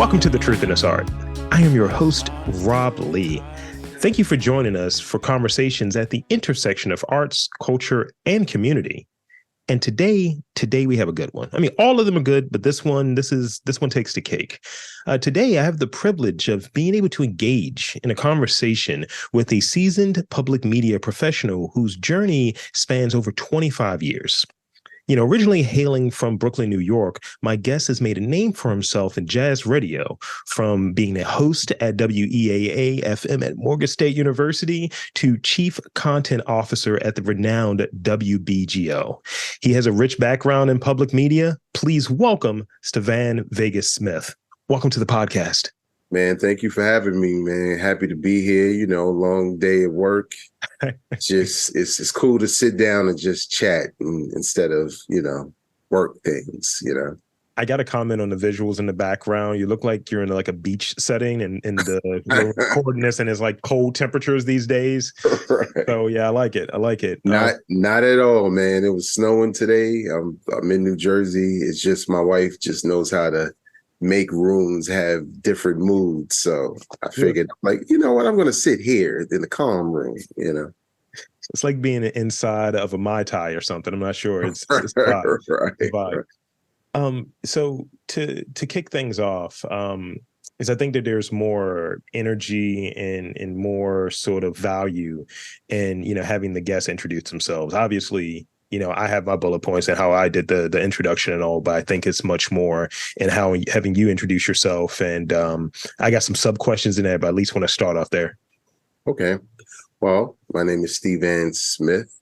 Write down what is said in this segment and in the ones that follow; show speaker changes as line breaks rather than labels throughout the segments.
Welcome to The Truth in This Art. I am your host, Rob Lee. Thank you for joining us for conversations at the intersection of arts, culture, and community. And today we have a good one. I mean, all of them are good, but this one takes the cake. Today, I have the privilege of being able to engage in a conversation with a seasoned public media professional whose journey spans over 25 years. Originally hailing from Brooklyn, New York, my guest has made a name for himself in jazz radio, from being a host at WEAA FM at Morgan State University to chief content officer at the renowned WBGO. He has a rich background in public media. Please welcome Stevan Smith. Welcome to the podcast.
Man, thank you for having me, man. Happy to be here. Long day at work. It's cool to sit down and just chat instead of, work things,
I got a comment on the visuals in the background. You look like you're in like a beach setting and the recording this, and it's like cold temperatures these days. Right. So yeah, I like it. Not
at all, man. It was snowing today. I'm in New Jersey. It's just my wife just knows how to make rooms have different moods. So I figured, I'm going to sit here in the calm room,
It's like being inside of a Mai Tai or something. I'm not sure. It's vibe. So to kick things off, is I think that there's more energy and more sort of value in, having the guests introduce themselves. Obviously, I have my bullet points and how I did the introduction and all, but I think it's much more in how having you introduce yourself. And I got some sub questions in there, but at least want to start off there.
Okay. Well, my name is Stevan Smith.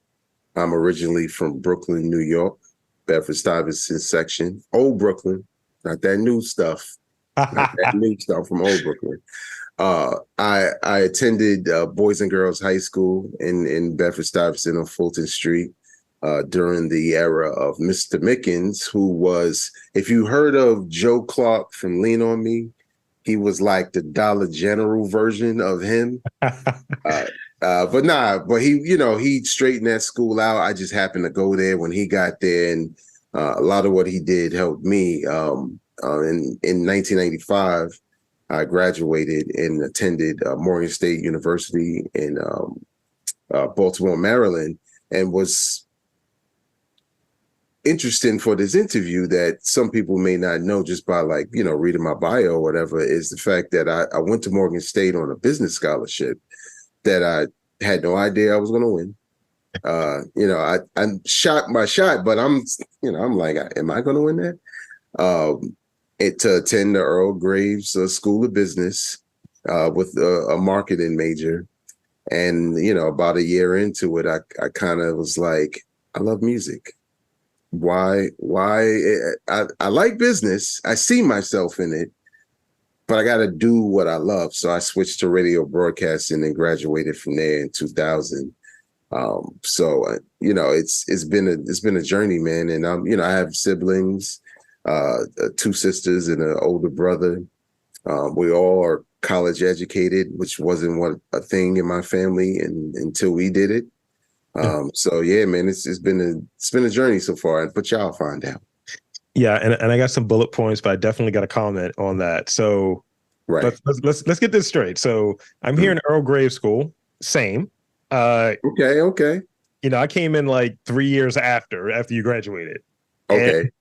I'm originally from Brooklyn, New York, Bedford-Stuyvesant section, old Brooklyn, not that new stuff, from old Brooklyn. I attended Boys and Girls High School in Bedford-Stuyvesant on Fulton Street. During the era of Mr. Mickens, who was, if you heard of Joe Clark from Lean On Me, he was like the Dollar General version of him. But he straightened that school out. I just happened to go there when he got there, and a lot of what he did helped me. In 1995, I graduated and attended Morgan State University in Baltimore, Maryland, and was interesting for this interview that some people may not know just by reading my bio or whatever, is the fact that I went to Morgan State on a business scholarship that I had no idea I was going to win. I shot my shot, but I'm like, am I going to win that? To attend the Earl Graves School of Business with a marketing major. And, about a year into it, I kind of was like, I love music. Why I like business. I see myself in it, but I got to do what I love. So I switched to radio broadcasting and graduated from there in 2000. It's been a journey, man. And I have siblings, 2 sisters and an older brother. We all are college educated, which wasn't a thing in my family until we did it. So yeah, man, it's been a journey so far, but y'all find out.
Yeah, and I got some bullet points, but I definitely got a comment on that. So
right,
let's get this straight. So I'm here in Earl Graves School, same.
Okay.
I came in like 3 years after you graduated.
Okay.
And,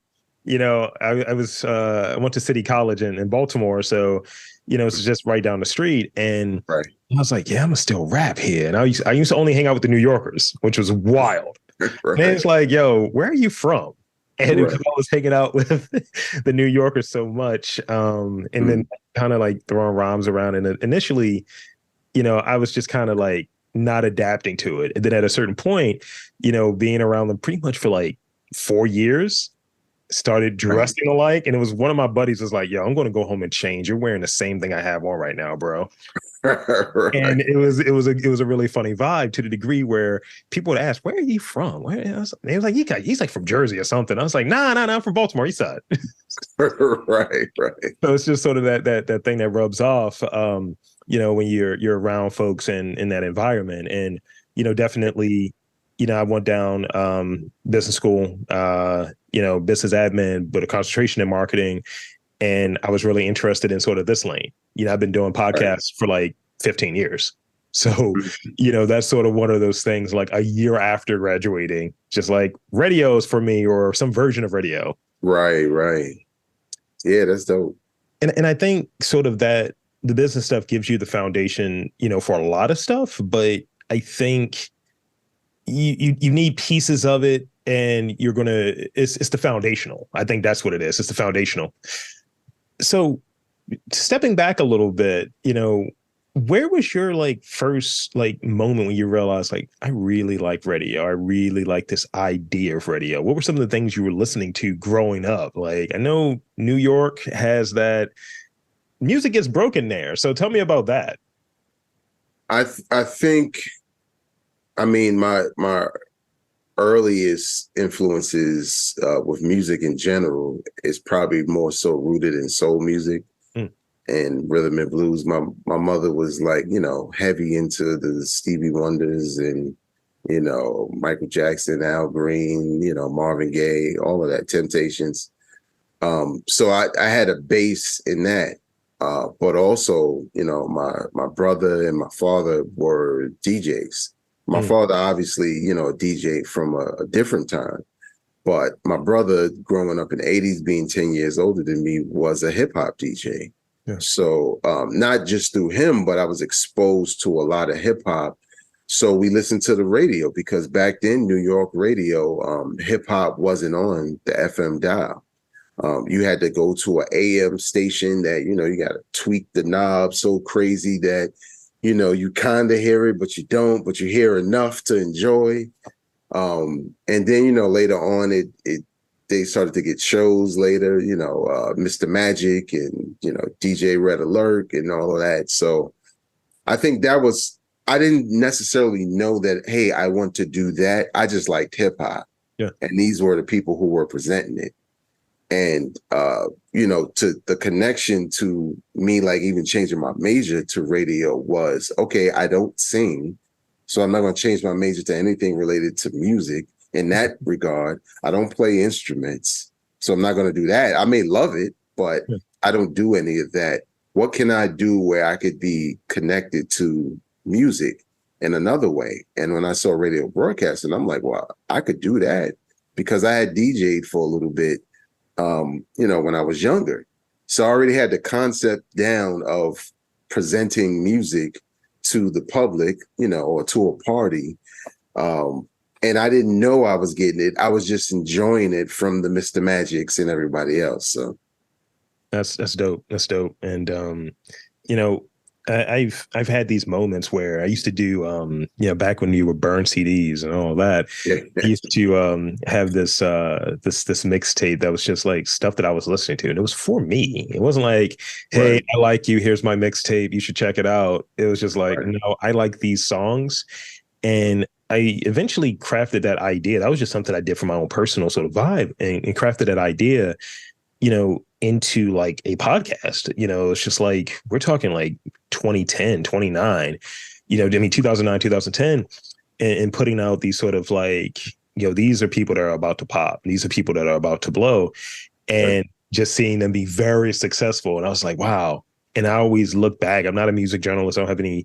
I went to City College in Baltimore, so it's just right down the street, and
right.
I was like, yeah, I'm gonna still rap here. And I used to only hang out with the New Yorkers, which was wild. Right. And it's like, yo, where are you from? And I was hanging out with the New Yorkers so much. And then kind of like throwing rhymes around. And initially, I was just kind of like not adapting to it. And then at a certain point, being around them pretty much for like 4 years, started dressing alike. And it was one of my buddies was like, yo, I'm going to go home and change. You're wearing the same thing I have on right now, bro. Right. And it was a really funny vibe, to the degree where people would ask, where are you from? They was like, he's like from Jersey or something. I was like, nah, I'm from Baltimore, East Side.
Right.
So it's just sort of that thing that rubs off, when you're around folks in that environment. And, definitely, I went down business school, business admin, but a concentration in marketing. and I was really interested in sort of this lane. I've been doing podcasts for like 15 years. So, that's sort of one of those things, like a year after graduating, just like radio's for me, or some version of radio.
Right. Yeah, that's dope.
And I think sort of that the business stuff gives you the foundation, for a lot of stuff, but I think you need pieces of it, and it's the foundational. I think that's what it is. It's the foundational. So stepping back a little bit, where was your like first like moment when you realized like, I really like radio? I really like this idea of radio. What were some of the things you were listening to growing up? Like, I know New York has that music gets broken there. So tell me about that.
I think, I mean, my earliest influences with music in general is probably more so rooted in soul music and rhythm and blues. My mother was like, heavy into the Stevie Wonders and, Michael Jackson, Al Green, Marvin Gaye, all of that, Temptations. So I had a base in that. But also, my brother and my father were DJs. My father, obviously, a DJ from a different time. But my brother, growing up in the 80s, being 10 years older than me, was a hip hop DJ. Yeah. So not just through him, but I was exposed to a lot of hip hop. So we listened to the radio, because back then, New York radio, hip hop wasn't on the FM dial. You had to go to an AM station that, you got to tweak the knob so crazy that, you kind of hear it, but you don't, but you hear enough to enjoy. And then, later on, they started to get shows later, Mr. Magic and, DJ Red Alert and all of that. So I think I didn't necessarily know that, hey, I want to do that. I just liked hip hop. Yeah. And these were the people who were presenting it. And, to the connection to me, like even changing my major to radio was, okay, I don't sing, so I'm not going to change my major to anything related to music in that regard. I don't play instruments, so I'm not going to do that. I may love it, but I don't do any of that. What can I do where I could be connected to music in another way? And when I saw radio broadcasting, I'm like, well, I could do that, because I had DJ'd for a little bit, when I was younger. So I already had the concept down of presenting music to the public, or to a party. And I didn't know I was getting it. I was just enjoying it from the Mr. Magics and everybody else. So
that's dope. That's dope. And, I've had these moments where I used to do, back when you were burn CDs and all that. Yeah. I used to have this mixtape that was just like stuff that I was listening to, and it was for me. It wasn't like, hey, right, I like you, here's my mixtape, you should check it out. It was just like, right, no, I like these songs, and I eventually crafted that idea. That was just something I did for my own personal sort of vibe, and crafted that idea, into like a podcast. It's just like, we're talking like 2010, 29, 2009, 2010, and putting out these sort of like, these are people that are about to pop. These are people that are about to blow, and just seeing them be very successful. And I was like, wow. And I always look back, I'm not a music journalist. I don't have any,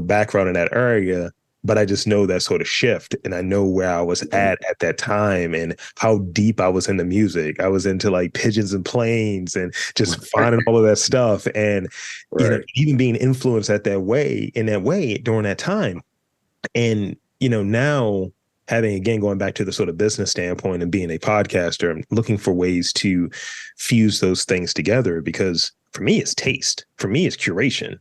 background in that area, but I just know that sort of shift, and I know where I was at that time and how deep I was into music. I was into like Pigeons and Planes and just finding all of that stuff, and even being influenced in that way during that time. And now having, again, going back to the sort of business standpoint and being a podcaster, I'm looking for ways to fuse those things together, because for me, it's taste. For me, it's curation.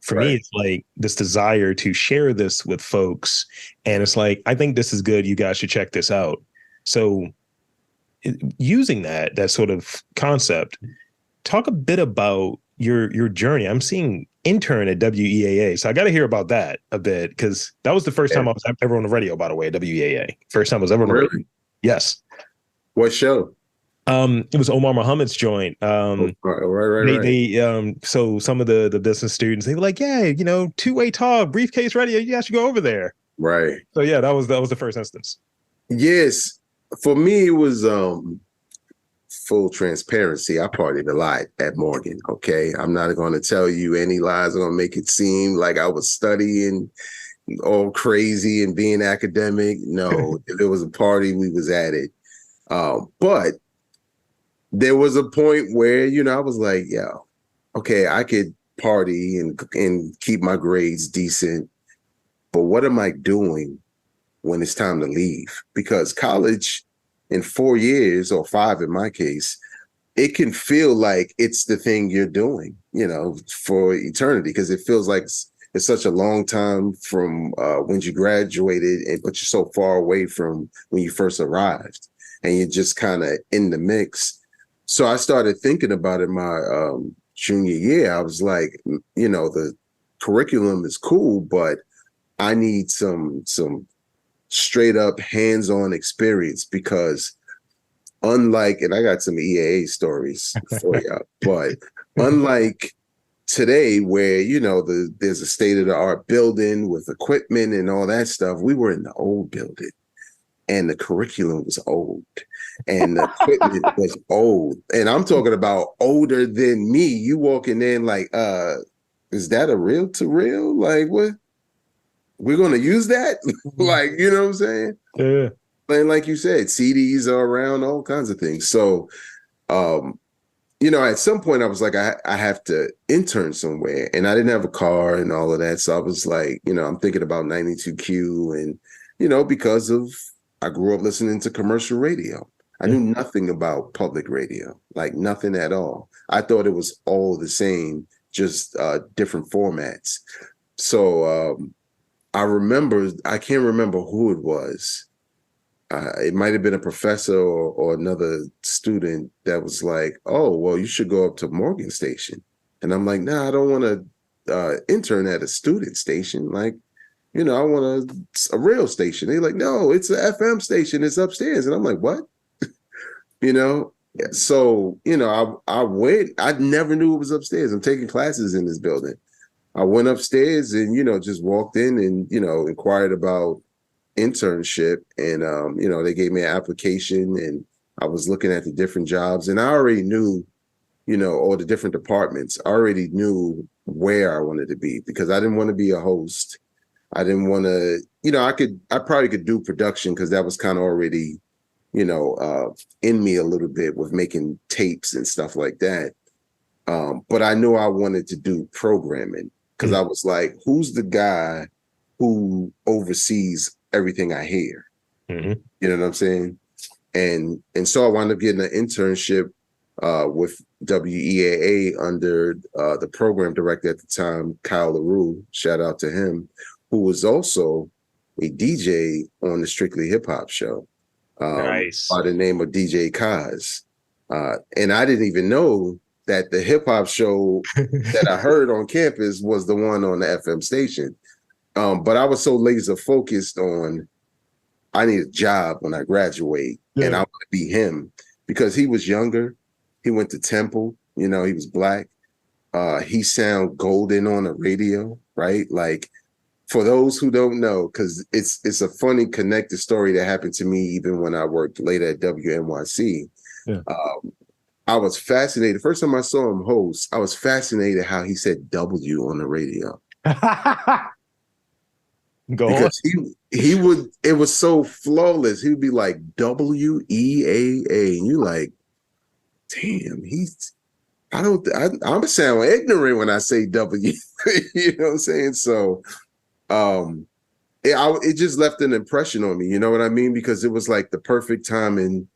For me, it's like this desire to share this with folks. And it's like, I think this is good. You guys should check this out. So using that sort of concept, talk a bit about your journey. I'm seeing intern at WEAA. So I got to hear about that a bit, because that was the first time I was ever on the radio, by the way, at WEAA. First time I was ever on the radio. Yes.
What show?
It was Omar Muhammad's joint. Right. So some of the business students, they were like, yeah, two-way talk, briefcase radio, you guys should go over there.
Right.
So yeah, that was the first instance.
Yes. For me, it was full transparency, I partied a lot at Morgan. Okay. I'm not going to tell you any lies. I'm going to make it seem like I was studying all crazy and being academic. No, if it was a party, we was at it. But there was a point where, I was like, yo, okay, I could party and keep my grades decent, but what am I doing when it's time to leave? Because college in 4 years, or 5 in my case, it can feel like it's the thing you're doing, for eternity, because it feels like it's such a long time from when you graduated, but you're so far away from when you first arrived, and you're just kind of in the mix. So I started thinking about it my junior year. I was like, the curriculum is cool, but I need some straight up hands-on experience, because unlike, and I got some EAA stories for you, but unlike today where, there's a state-of-the-art building with equipment and all that stuff, we were in the old building and the curriculum was old and the equipment was old. And I'm talking about older than me. You walking in like, is that a reel-to-reel? Like, what? We're going to use that? Like, you know what I'm saying?
Yeah.
And like you said, CDs are around, all kinds of things. So, at some point I was like, I have to intern somewhere, and I didn't have a car and all of that. So I was like, I'm thinking about 92Q, and, because I grew up listening to commercial radio. I knew nothing about public radio, like nothing at all. I thought it was all the same, just different formats. So I can't remember who it was. It might have been a professor or another student that was like, oh, well, you should go up to Morgan Station. And I'm like, nah, I don't want to intern at a student station. Like, I want a real station. They're like, no, it's an FM station. It's upstairs. And I'm like, what? So, I went. I never knew it was upstairs. I'm taking classes in this building. I went upstairs and, just walked in and, inquired about internship, and they gave me an application, and I was looking at the different jobs, and I already knew, all the different departments. I already knew where I wanted to be, because I didn't want to be a host. I didn't want to, I probably could do production, because that was kind of already, in me a little bit with making tapes and stuff like that. But I knew I wanted to do programming, because I was like, who's the guy who oversees everything I hear?
Mm-hmm.
You know what I'm saying? And so I wound up getting an internship with WEAA under the program director at the time, Kyle LaRue, shout out to him, who was also a DJ on the Strictly Hip Hop show.
Nice.
By the name of DJ Kaz. And I didn't even know that the hip hop show that I heard on campus was the one on the FM station. But I was so laser focused on, I need a job when I graduate, and I want to be him, because he was younger. He went to Temple, he was Black. He sound golden on the radio, right? Like, for those who don't know, because it's a funny connected story that happened to me even when I worked later at WNYC.
Yeah.
I was fascinated. First time I saw him host, I was fascinated how he said W on the radio. Because he would, it was so flawless. He would be like WEAA, and you like, damn, I'm sound ignorant when I say W. You know what I'm saying? So, it just left an impression on me. You know what I mean? Because it was like the perfect time in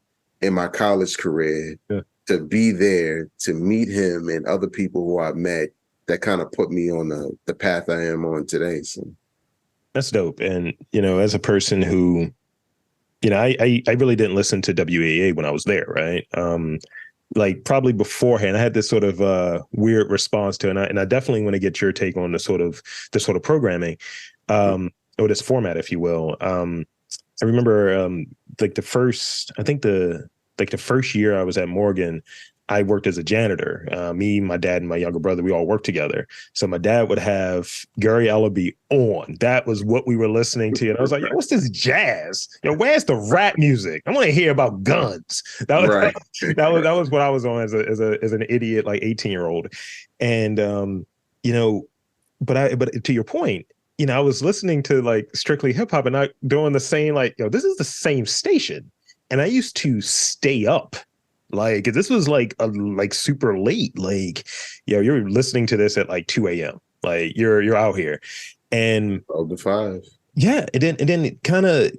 my college career to be there, to meet him and other people who I met that kind of put me on the path I am on today. So.
That's dope. And, as a person who, I really didn't listen to WEAA when I was there, right? Like probably beforehand, I had this sort of weird response to it. And I definitely want to get your take on the sort of programming, or this format, if you will. I remember like the first year I was at Morgan, I worked as a janitor. Me, my dad, and my younger brother, we all worked together. So my dad would have Gary Ellaby on. That was what we were listening to. And I was like, yo, what's this jazz? Yo, where's the rap music? I want to hear about guns. That was
Right.
that was what I was on as an idiot, like 18-year-old. And but to your point, I was listening to like strictly hip hop and not doing the same, like, this is the same station. And I used to stay up. Like this was like super late. Like, you're listening to this at like 2 a.m. Like you're out here. And
12 to 5.
yeah, and then kind of,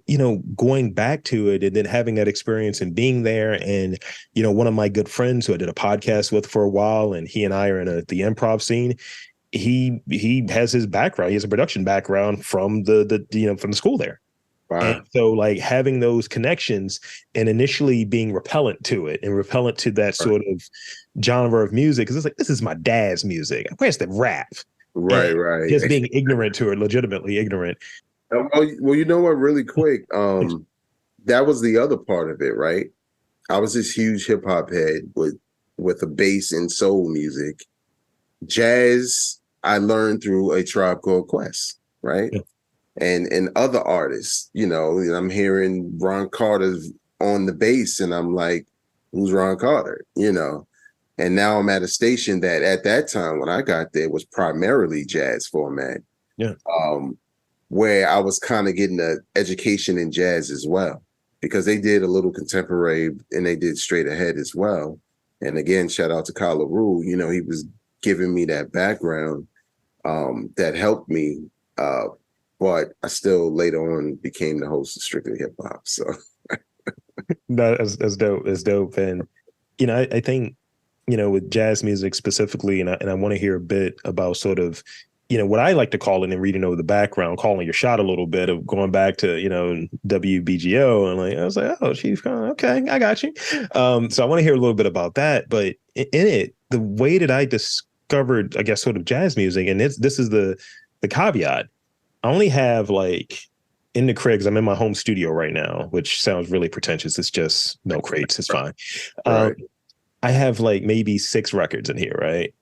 going back to it and then having that experience and being there. And, one of my good friends who I did a podcast with for a while, and he and I are in the improv scene. He has his background. He has a production background from from the school there.
Wow.
And so like having those connections and initially being repellent to it and repellent to that sort of genre of music, because it's like, this is my dad's music. Where's the rap?
Right,
and
right.
Just being ignorant to it, legitimately ignorant.
Well, you know what, really quick, that was the other part of it, right? I was this huge hip hop head with a bass in soul music. Jazz, I learned through A Tribe Called Quest, right? Yeah. And other artists, I'm hearing Ron Carter on the bass, and I'm like, who's Ron Carter? And now I'm at a station that at that time when I got there was primarily jazz format.
Yeah.
Where I was kind of getting an education in jazz as well, because they did a little contemporary and they did straight ahead as well. And again, shout out to Kyle LaRue, he was giving me that background that helped me. But I still later on became the host of Strictly Hip Hop. So
no, that's dope. That's dope. And, I think, with jazz music specifically, and I want to hear a bit about sort of, what I like to call it, and reading over the background, calling your shot a little bit of going back to, WBGO. And I was like, oh, Chief, okay, I got you. So I want to hear a little bit about that. But in it, the way that I discovered, I guess, sort of jazz music, and this is the caveat. I only have like in the crib, because I'm in my home studio right now, which sounds really pretentious. It's just no crates. It's fine.
Right.
I have like maybe 6 records in here, right?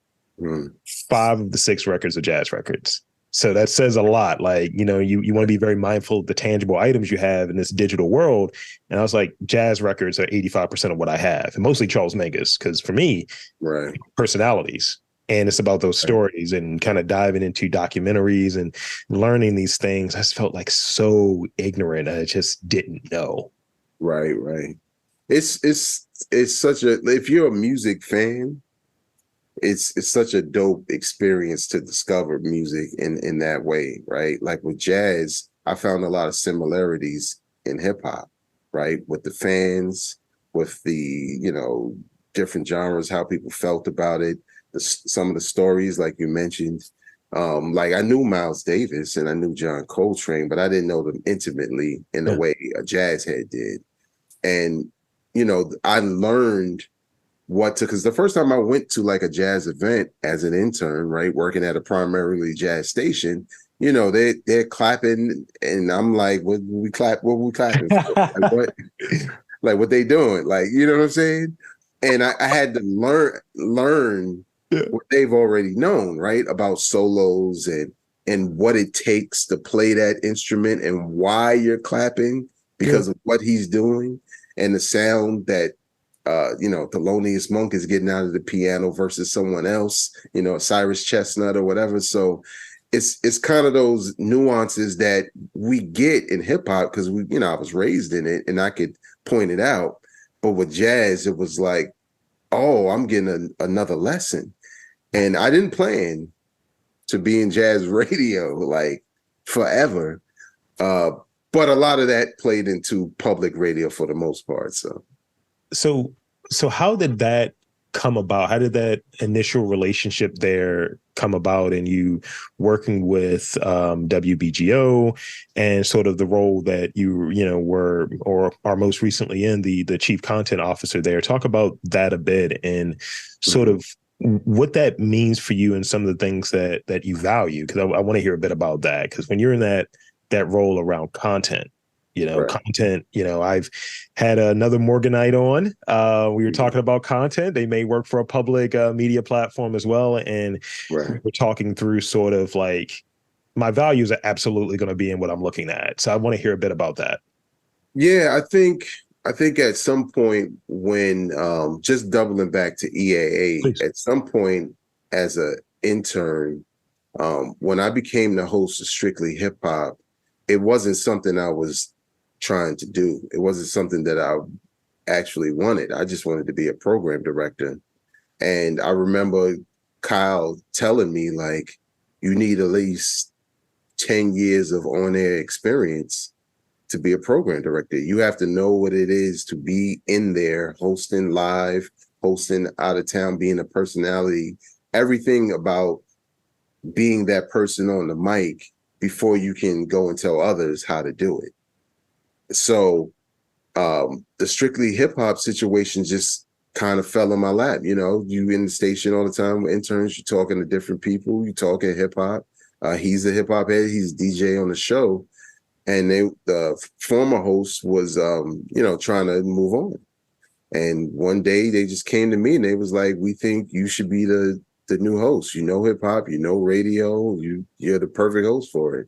5 of the 6 records are jazz records. So that says a lot. Like, you want to be very mindful of the tangible items you have in this digital world. And I was like, jazz records are 85% of what I have, and mostly Charles Mingus, because for me,
right,
personalities. And it's about those stories and kind of diving into documentaries and learning these things. I just felt like so ignorant. I just didn't know.
Right, right. It's such a, if you're a music fan, it's such a dope experience to discover music in that way, right? Like with jazz, I found a lot of similarities in hip hop, right? With the fans, with the, different genres, how people felt about it. Some of the stories, like you mentioned, like I knew Miles Davis and I knew John Coltrane, but I didn't know them intimately in the way a jazz head did. And, I learned because the first time I went to like a jazz event as an intern, right, working at a primarily jazz station, they're clapping and I'm like, what we clapping for? Like, what? Like what they doing? Like, you know what I'm saying? And I had to learn what they've already known, right? About solos and what it takes to play that instrument and why you're clapping because of what he's doing and the sound that, Thelonious Monk is getting out of the piano versus someone else, Cyrus Chestnut or whatever. So it's kind of those nuances that we get in hip hop because I was raised in it and I could point it out. But with jazz, it was like, oh, I'm getting another lesson. And I didn't plan to be in jazz radio like forever. But a lot of that played into public radio for the most part.
So how did that come about? How did that initial relationship there come about, and you working with WBGO and sort of the role that you were or are most recently in, the chief content officer there? Talk about that a bit and sort of what that means for you and some of the things that you value, because I want to hear a bit about that, because when you're in that role around content,
Right.
content. I've had another Morganite on. We were talking about content. They may work for a public media platform as well. And we
Right.
were talking through sort of like my values are absolutely going to be in what I'm looking at. So I want to hear a bit about that.
Yeah, I think at some point when just doubling back to EAA,
Please.
at some point as an intern, when I became the host of Strictly Hip Hop, it wasn't something I was trying to do. It wasn't something that I actually wanted. I just wanted to be a program director. And I remember Kyle telling me, like, you need at least 10 years of on-air experience to be a program director. You have to know what it is to be in there, hosting live, hosting out of town, being a personality, everything about being that person on the mic before you can go and tell others how to do it. So the Strictly Hip Hop situation just kind of fell in my lap. You in the station all the time with interns, you're talking to different people, you talking hip hop. He's a hip hop head, he's DJ on the show. And the former host was, trying to move on. And one day they just came to me and they was like, we think you should be the new host. You know hip hop, you know radio, you're the perfect host for it.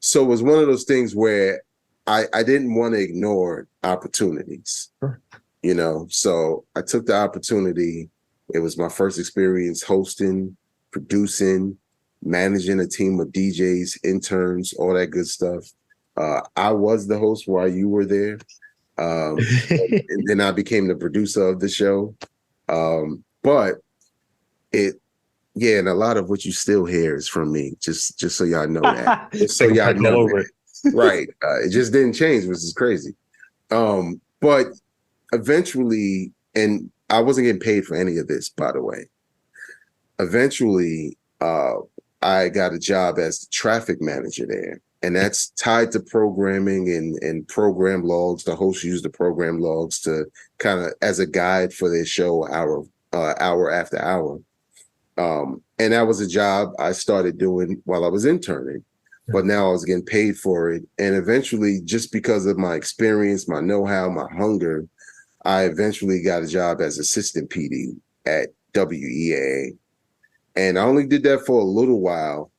So it was one of those things where I didn't want to ignore opportunities,
Sure.
So I took the opportunity. It was my first experience hosting, producing, managing a team of DJs, interns, all that good stuff. I was the host while you were there. And then I became the producer of the show. But and a lot of what you still hear is from me, just so y'all know that. Just so y'all know
all over
that. Right. It just didn't change, which is crazy. But eventually, and I wasn't getting paid for any of this, by the way. Eventually, I got a job as the traffic manager there. And that's tied to programming and program logs. The hosts use the program logs to kind of as a guide for their show hour after hour. And that was a job I started doing while I was interning, but now I was getting paid for it. And eventually, just because of my experience, my know-how, my hunger, I eventually got a job as assistant PD at WEAA. And I only did that for a little while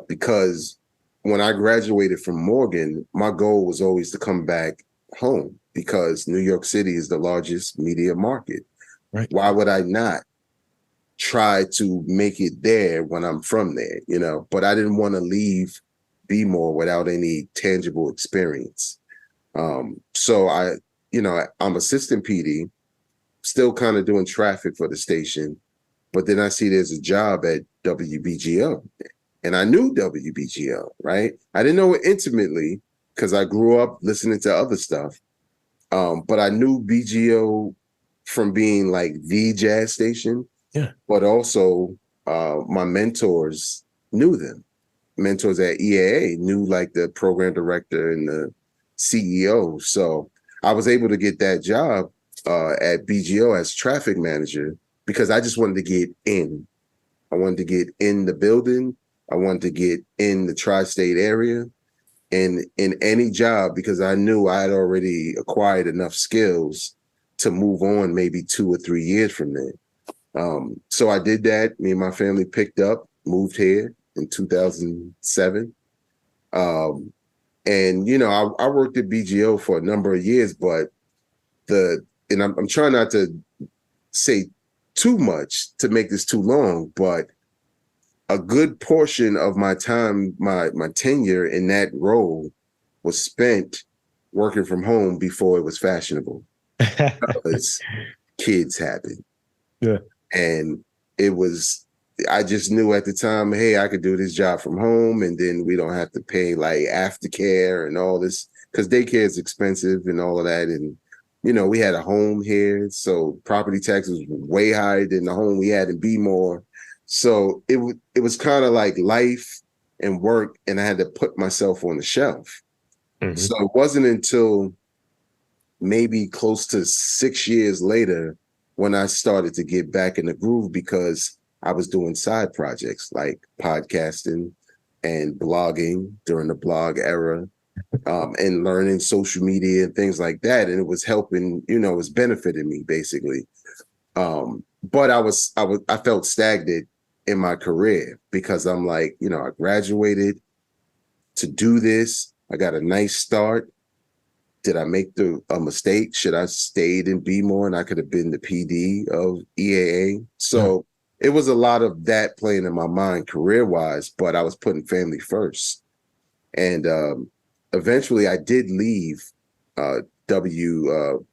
because when I graduated from Morgan, my goal was always to come back home because New York City is the largest media market.
Right.
Why would I not try to make it there when I'm from there, But I didn't want to leave B-More without any tangible experience. So I'm assistant PD, still kind of doing traffic for the station, but then I see there's a job at WBGO. And I knew WBGO, right? I didn't know it intimately because I grew up listening to other stuff. But I knew BGO from being like the jazz station.
Yeah.
But also my mentors knew them. Mentors at EAA knew like the program director and the CEO. So I was able to get that job at BGO as traffic manager because I just wanted to get in. I wanted to get in the building. I wanted to get in the tri-state area and in any job because I knew I had already acquired enough skills to move on maybe 2 or 3 years from there. So I did that. Me and my family picked up, moved here in 2007. And, I worked at BGO for a number of years, but I'm trying not to say too much to make this too long, but a good portion of my time, my tenure in that role was spent working from home before it was fashionable because kids happen.
Yeah.
And I just knew at the time, hey, I could do this job from home and then we don't have to pay like aftercare and all this because daycare is expensive and all of that. And, we had a home here. So property taxes were way higher than the home we had in B-More. So it was kind of like life and work, and I had to put myself on the shelf. Mm-hmm. So it wasn't until maybe close to 6 years later when I started to get back in the groove because I was doing side projects like podcasting and blogging during the blog era. and learning social media and things like that. And it was helping, it was benefiting me basically. But I felt stagnant in my career because I'm like, I graduated to do this. I got a nice start. Did I make a mistake? Should I have stayed in B more and I could have been the PD of EAA? So it was a lot of that playing in my mind career-wise, but I was putting family first. And eventually I did leave WBGO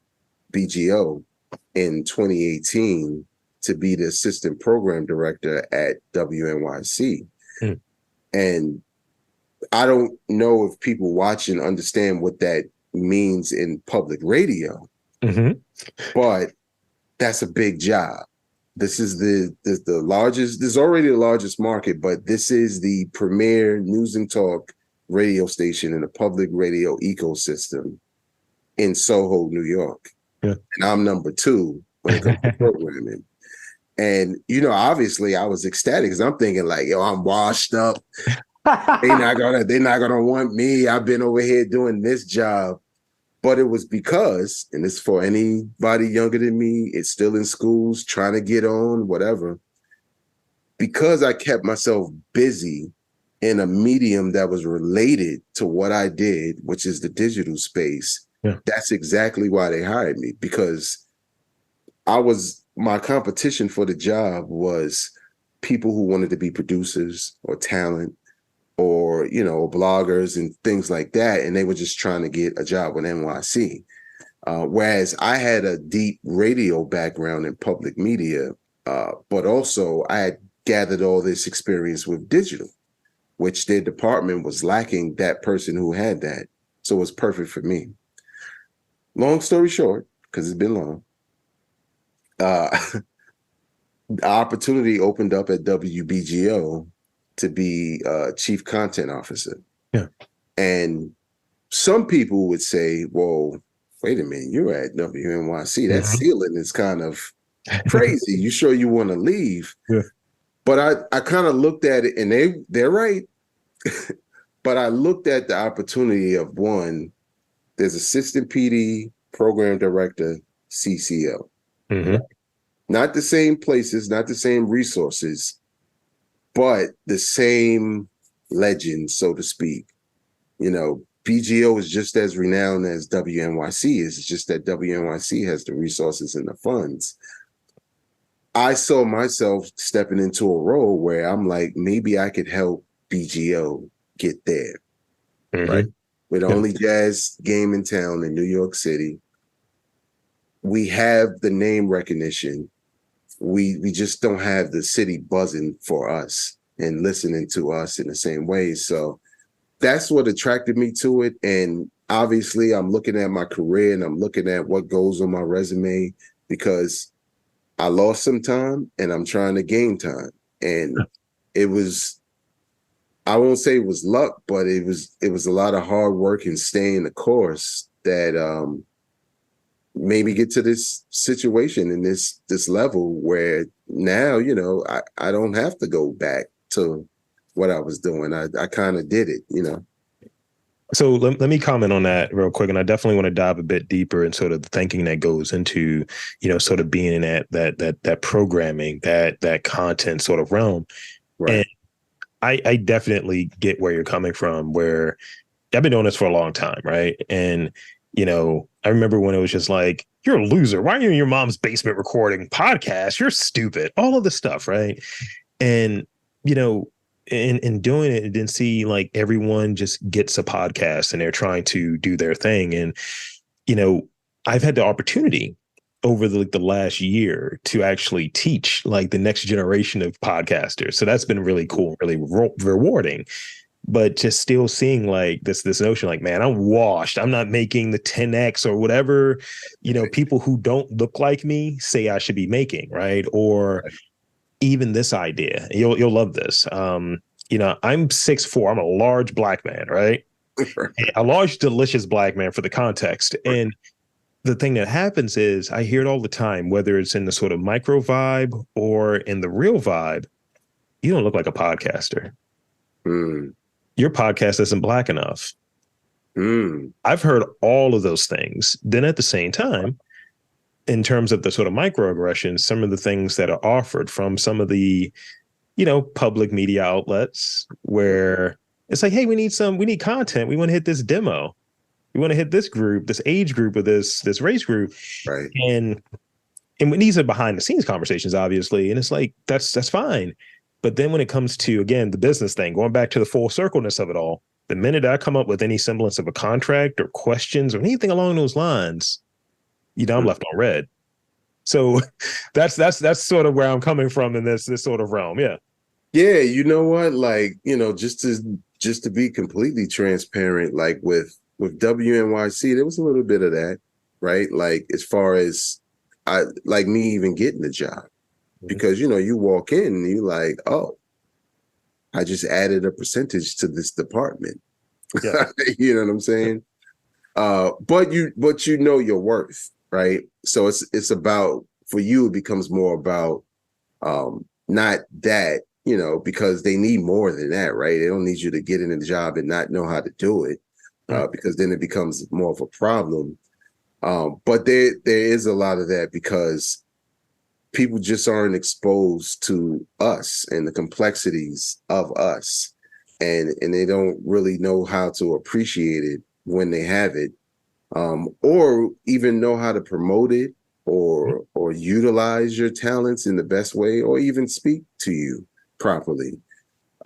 in 2018 to be the assistant program director at WNYC. And I don't know if people watching understand what that means in public radio, but that's a big job. This is the largest, this is already the largest market, but this is the premier news and talk radio station in the public radio ecosystem in Soho, New York. And I'm number 2 when it comes to programming. And, obviously I was ecstatic because I'm thinking like, yo, I'm washed up. They're not gonna want me. I've been over here doing this job. But it was because, and it's for anybody younger than me, it's still in schools, trying to get on, whatever. Because I kept myself busy in a medium that was related to what I did, which is the digital space. That's exactly why they hired me, because my competition for the job was people who wanted to be producers or talent, or, bloggers and things like that. And they were just trying to get a job with NYC. Whereas I had a deep radio background in public media, but also I had gathered all this experience with digital, which their department was lacking that person who had that. So it was perfect for me. Long story short, because it's been long, the opportunity opened up at WBGO to be chief content officer. And some people would say, well, wait a minute, you're at WNYC. That ceiling is kind of crazy. You sure you want to leave? But I kind of looked at it, and they're right. But I looked at the opportunity of one, there's assistant PD, program director, CCO. Not the same places, not the same resources, but the same legend, so to speak. BGO is just as renowned as WNYC is. It's just that WNYC has the resources and the funds. I saw myself stepping into a role where I'm like, maybe I could help BGO get there, right? We're the only jazz game in town in New York City. We have the name recognition. We just don't have the city buzzing for us and listening to us in the same way. So that's what attracted me to it. And obviously I'm looking at my career and I'm looking at what goes on my resume, because I lost some time and I'm trying to gain time. And it was, I won't say it was luck, but it was a lot of hard work and staying the course that made me get to this situation and this level where now, I don't have to go back to what I was doing. I kind of did it,
So let me comment on that real quick. And I definitely want to dive a bit deeper in sort of the thinking that goes into, sort of being in that programming, that content sort of realm.
Right.
And I definitely get where you're coming from, where I've been doing this for a long time. Right. And, I remember when it was just like, you're a loser. Why are you in your mom's basement recording podcasts? You're stupid. All of this stuff. Right. And, in doing it, didn't see like everyone just gets a podcast and they're trying to do their thing. And, I've had the opportunity over the last year to actually teach like the next generation of podcasters. So that's been really cool, really rewarding. But just still seeing like this notion, like, man, I'm washed. I'm not making the 10X or whatever, people who don't look like me say I should be making, right? Or even this idea, you'll love this. I'm 6'4". I'm a large black man, right? A large, delicious black man for the context. And the thing that happens is I hear it all the time, whether it's in the sort of micro vibe or in the real vibe, you don't look like a podcaster. Your podcast isn't black enough. I've heard all of those things. Then at the same time, in terms of the sort of microaggressions, some of the things that are offered from some of the, public media outlets where it's like, hey, we need content. We want to hit this demo. We want to hit this group, this age group, or this race group.
Right.
And these are behind the scenes conversations, obviously. And it's like, that's fine. But then when it comes to, again, the business thing, going back to the full circleness of it all, the minute I come up with any semblance of a contract or questions or anything along those lines, I'm left on red. So that's sort of where I'm coming from in this sort of realm. Yeah.
Yeah. You know what? Like, just to be completely transparent, like with WNYC, there was a little bit of that, right? Like as far as me even getting the job, because, you walk in and you're like, oh, I just added a percentage to this department. Yeah. You know what I'm saying? But you know your worth, right? So it's about, for you, it becomes more about not that, because they need more than that, right? They don't need you to get in the job and not know how to do it, because then it becomes more of a problem. But there is a lot of that because people just aren't exposed to us and the complexities of us, and they don't really know how to appreciate it when they have it, or even know how to promote it or utilize your talents in the best way, or even speak to you properly.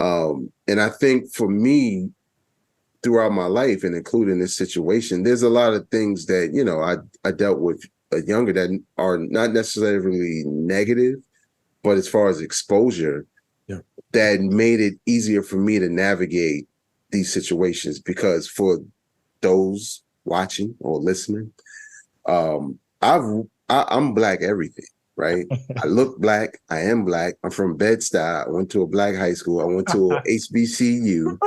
And I think for me, throughout my life, and including this situation, there's a lot of things that, I dealt with younger that are not necessarily negative, but as far as exposure, that made it easier for me to navigate these situations. Because for those watching or listening, I'm Black everything, right? I look Black. I am Black. I'm from Bed-Stuy. I went to a Black high school. I went to a HBCU.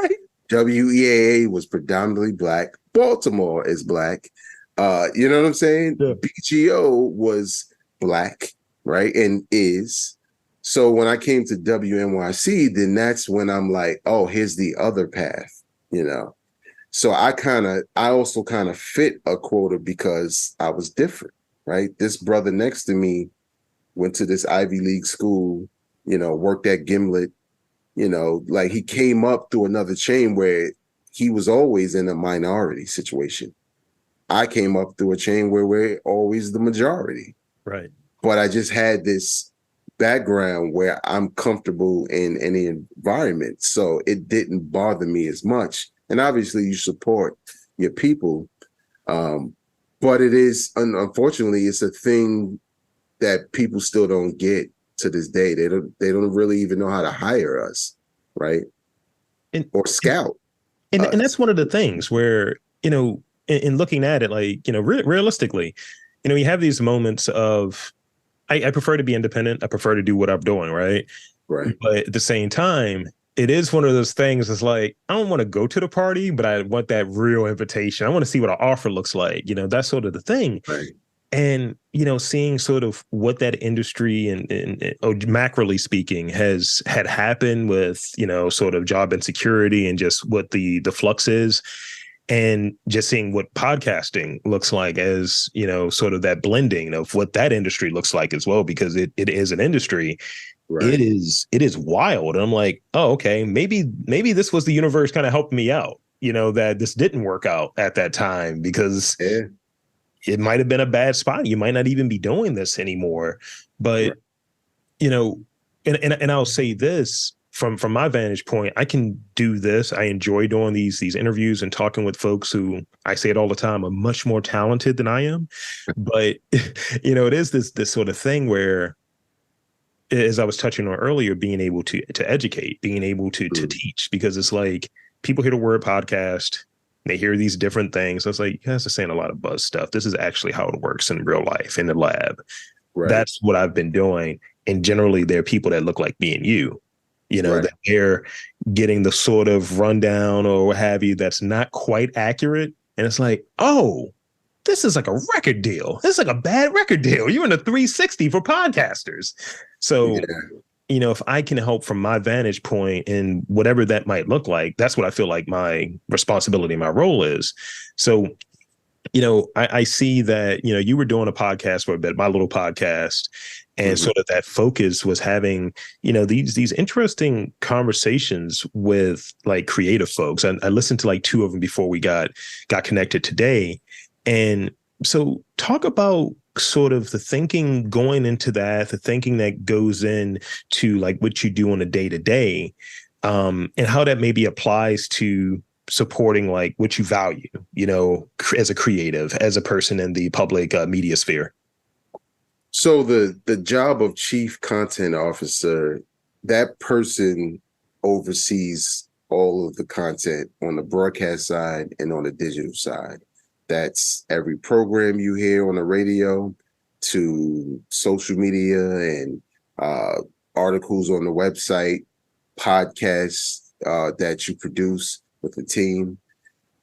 WEAA was predominantly Black. Baltimore is Black. You know what I'm saying? Yeah. BGO was Black, right? And is. So when I came to WNYC, then that's when I'm like, oh, here's the other path, So I also kind of fit a quota because I was different, right? This brother next to me went to this Ivy League school, worked at Gimlet, like he came up through another chain where he was always in a minority situation. I came up through a chain where we're always the majority.
Right.
But I just had this background where I'm comfortable in any environment. So it didn't bother me as much. And obviously you support your people. But it is, unfortunately, it's a thing that people still don't get to this day. They don't really even know how to hire us, right? Or scout.
And that's one of the things where, in looking at it, like, realistically, you have these moments of, I prefer to be independent. I prefer to do what I'm doing, right?
Right.
But at the same time, it is one of those things. It's like, I don't want to go to the party, but I want that real invitation. I want to see what our offer looks like. That's sort of the thing.
Right.
And, seeing sort of what that industry and macroly speaking had happened with, sort of job insecurity and just what the flux is, and just seeing what podcasting looks like as, sort of that blending of what that industry looks like as well, because it is an industry. Right. It is wild. And I'm like, oh, okay, maybe this was the universe kind of helping me out, that this didn't work out at that time, because it might have been a bad spot. You might not even be doing this anymore. But, and I'll say this from my vantage point, I can do this. I enjoy doing these interviews and talking with folks who, I say it all the time, are much more talented than I am. But, it is this sort of thing where, as I was touching on earlier, being able to educate, being able to teach, because it's like people hear the word podcast, they hear these different things. I was like, you guys are saying a lot of buzz stuff. This is actually how it works in real life in the lab. Right. That's what I've been doing. And generally, there are people that look like me and you, right, that they're getting the sort of rundown or what have you that's not quite accurate. And it's like, oh, this is like a record deal. This is like a bad record deal. You're in a 360 for podcasters. So if I can help from my vantage point and whatever that might look like, that's what I feel like my responsibility, my role is. So, I see that, you were doing a podcast for a bit, my little podcast, and
Mhm.
sort of that focus was having, these interesting conversations with like creative folks. I listened to like two of them before we got connected today. And so talk about sort of the thinking going into that, the thinking that goes in to like what you do on a day to day, and how that maybe applies to supporting like what you value, as a creative, as a person in the public media sphere.
So the job of chief content officer, that person oversees all of the content on the broadcast side and on the digital side. That's every program you hear on the radio to social media and articles on the website, podcasts that you produce with the team.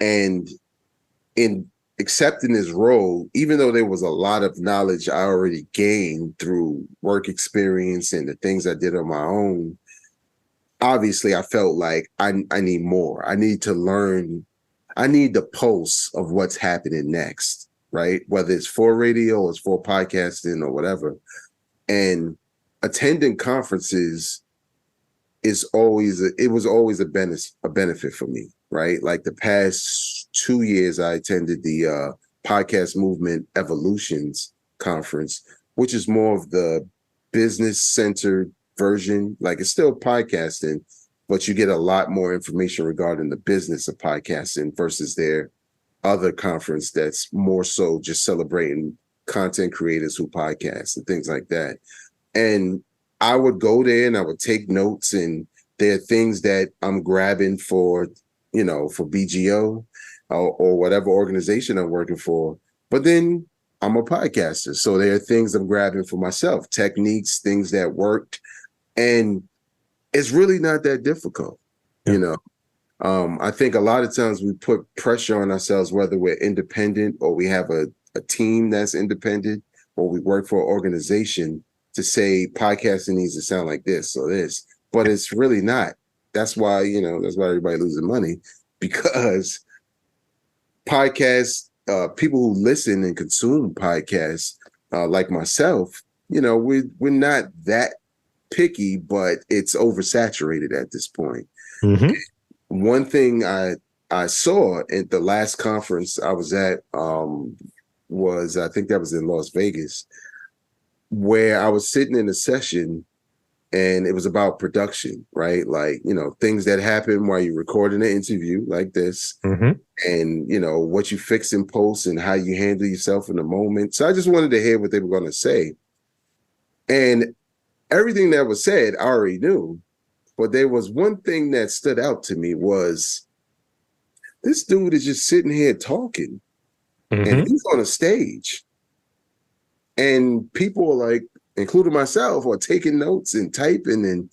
And in accepting this role, even though there was a lot of knowledge I already gained through work experience and the things I did on my own, obviously I felt like I need more. I need to learn. I need the pulse of what's happening next, right? Whether it's for radio or it's for podcasting or whatever. And attending conferences was always a benefit for me, right? Like the past 2 years, I attended the Podcast Movement Evolutions Conference, which is more of the business-centered version. Like it's still podcasting, but you get a lot more information regarding the business of podcasting versus their other conference that's more so just celebrating content creators who podcast and things like that. And I would go there and I would take notes, and there are things that I'm grabbing for BGO or whatever organization I'm working for. But then I'm a podcaster. So there are things I'm grabbing for myself, techniques, things that worked. And it's really not that difficult.
Yeah.
I think a lot of times we put pressure on ourselves, whether we're independent or we have a team that's independent or we work for an organization, to say podcasting needs to sound like this or this, but it's really not. That's why everybody losing money, because podcasts, people who listen and consume podcasts, like myself, we're not that picky, but it's oversaturated at this point.
Mm-hmm.
One thing I saw at the last conference I was at was, I think that was in Las Vegas, where I was sitting in a session and it was about production, right? Like, things that happen while you're recording an interview like this,
Mm-hmm.
and, what you fix in post and how you handle yourself in the moment. So I just wanted to hear what they were going to say. And everything that was said, I already knew. But there was one thing that stood out to me was this dude is just sitting here talking,
Mm-hmm.
and he's on a stage. And people are like, including myself, are taking notes and typing.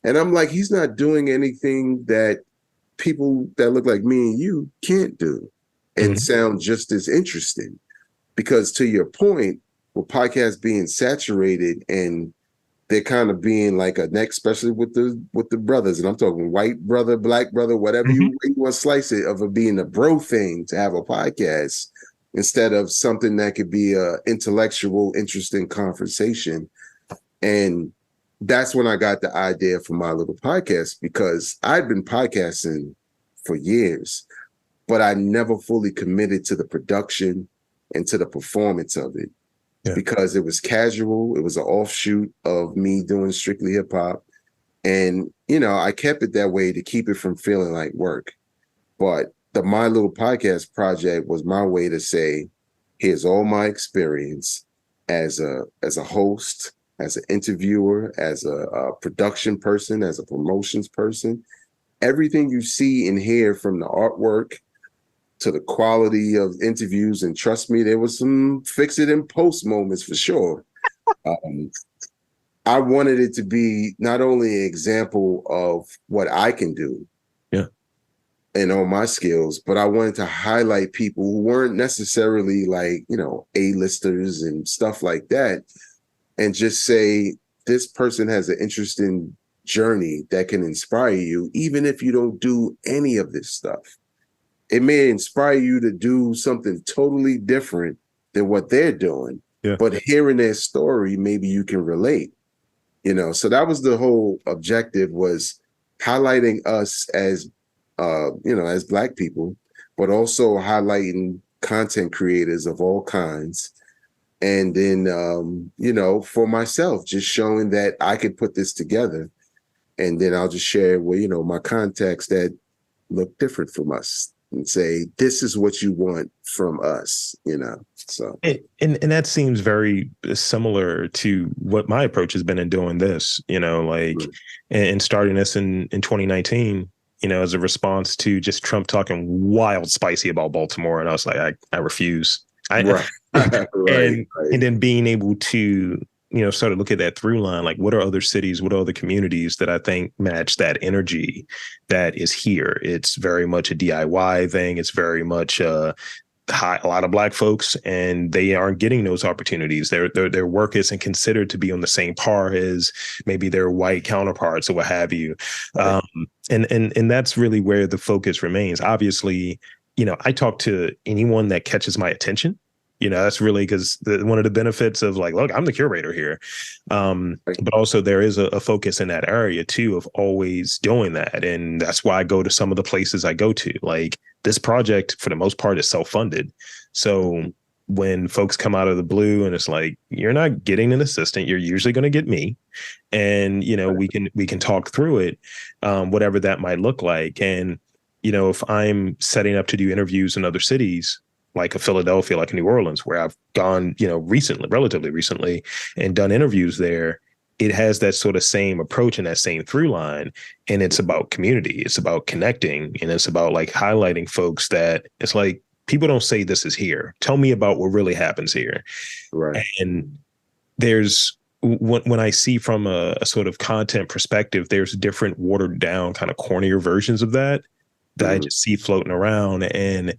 And I'm like, he's not doing anything that people that look like me and you can't do and
Mm-hmm.
sound just as interesting. Because to your point, with podcasts being saturated and they're kind of being like a next, especially with the brothers, and I'm talking white brother, black brother, whatever
Mm-hmm.
you want to slice it, of it being a bro thing to have a podcast instead of something that could be a intellectual, interesting conversation. And that's when I got the idea for my little podcast, because I'd been podcasting for years, but I never fully committed to the production and to the performance of it.
Yeah.
Because it was casual. It was an offshoot of me doing strictly hip hop. And, I kept it that way to keep it from feeling like work. But the My Little Podcast project was my way to say, here's all my experience as a host, as an interviewer, as a production person, as a promotions person. Everything you see and hear, from the artwork to the quality of interviews, and trust me, there was some fix it in post moments for sure. I wanted it to be not only an example of what I can do,
Yeah,
and all my skills, but I wanted to highlight people who weren't necessarily like, A-listers and stuff like that, and just say, this person has an interesting journey that can inspire you, even if you don't do any of this stuff. It may inspire you to do something totally different than what they're doing.
Yeah.
But hearing their story, maybe you can relate. So that was the whole objective, was highlighting us as as Black people, but also highlighting content creators of all kinds. And then for myself, just showing that I could put this together. And then I'll just share with my contacts that look different from us and say, this is what you want from us, so.
And that seems very similar to what my approach has been in doing this, and starting this in 2019, as a response to just Trump talking wild spicy about Baltimore. And I was like, I refuse.
Right.
And then being able to, sort of look at that through line, like what are other cities, what are other communities that I think match that energy that is here? It's very much a DIY thing. It's very much a lot of Black folks, and they aren't getting those opportunities. Their work isn't considered to be on the same par as maybe their white counterparts or what have you.
Right.
And that's really where the focus remains. Obviously, I talk to anyone that catches my attention. That's really because one of the benefits of like, look, I'm the curator here. But also there is a focus in that area too, of always doing that. And that's why I go to some of the places I go to. Like this project, for the most part, is self-funded. So when folks come out of the blue and it's like, you're not getting an assistant, you're usually going to get me. And, we can talk through it, whatever that might look like. And, if I'm setting up to do interviews in other cities, like a Philadelphia, like a New Orleans, where I've gone, relatively recently, and done interviews there, it has that sort of same approach and that same through line. And it's about community. It's about connecting. And it's about like highlighting folks that it's like, people don't say this is here. Tell me about what really happens here.
Right.
And when I see from a sort of content perspective, there's different watered down kind of cornier versions of that I just see floating around. And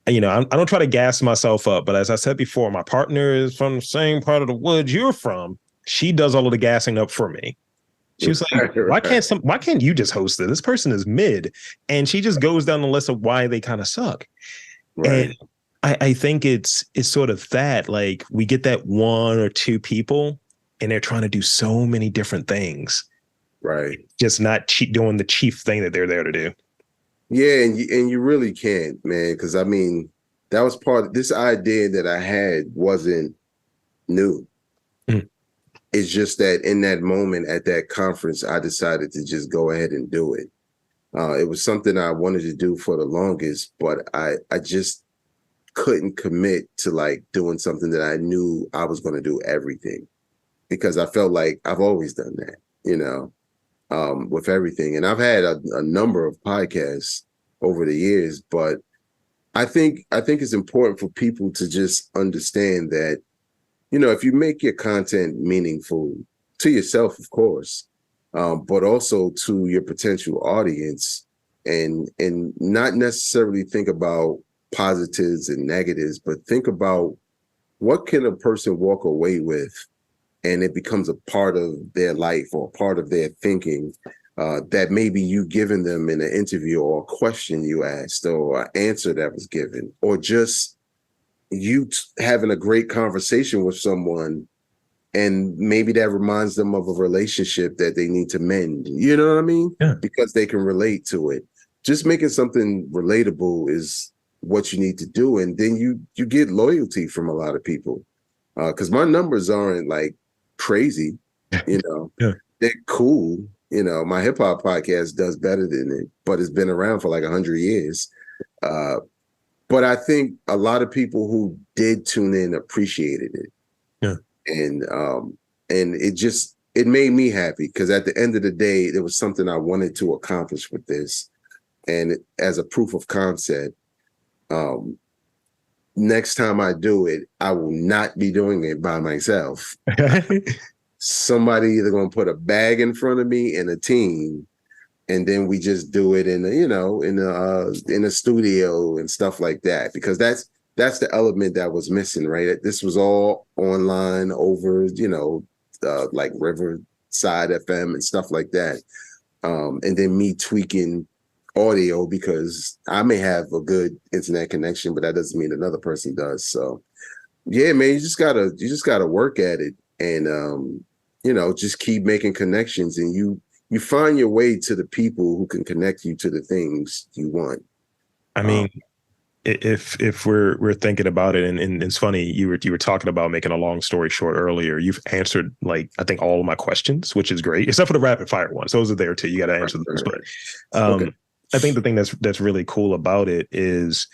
I don't try to gas myself up, but as I said before, my partner is from the same part of the woods you're from. She does all of the gassing up for me. She was like, why can't you just host it? This person is mid. And she just goes down the list of why they kind of suck. Right. And I think it's sort of that, like we get that one or two people and they're trying to do so many different things.
Right.
Just not doing the chief thing that they're there to do.
Yeah, and you really can't, man, because I mean, that was part of this idea that I had wasn't new. It's just that in that moment at that conference, I decided to just go ahead and do it. It was something I wanted to do for the longest, but I just couldn't commit to like doing something that I knew I was going to do everything, because I felt like I've always done that, with everything. And I've had a number of podcasts over the years, but I think it's important for people to just understand that, if you make your content meaningful to yourself, of course, but also to your potential audience, and not necessarily think about positives and negatives, but think about what can a person walk away with and it becomes a part of their life or part of their thinking, that maybe you given them in an interview or a question you asked or an answer that was given, or just you having a great conversation with someone and maybe that reminds them of a relationship that they need to mend. You know what I mean?
Yeah.
Because they can relate to it. Just making something relatable is what you need to do. And then you get loyalty from a lot of people. Because my numbers aren't like crazy,
Yeah.
They're cool. My hip hop podcast does better than it, but it's been around for like 100 years. But I think a lot of people who did tune in appreciated it.
Yeah.
And it made me happy, because at the end of the day, there was something I wanted to accomplish with this. And as a proof of concept, next time I do it, I will not be doing it by myself. Somebody either going to put a bag in front of me and a team, and then we just do it in a studio and stuff like that, because that's the element that was missing, right? This was all online over, like Riverside FM and stuff like that. And then me tweaking audio because I may have a good internet connection, but that doesn't mean another person does. So yeah, man, you just gotta work at it and just keep making connections, and you find your way to the people who can connect you to the things you want.
I mean, if we're thinking about it, and it's funny, you were talking about making a long story short earlier. You've answered like I think all of my questions, which is great, except for the rapid fire ones. Those are there too. You got to answer those. But okay. I think the thing that's really cool about it is,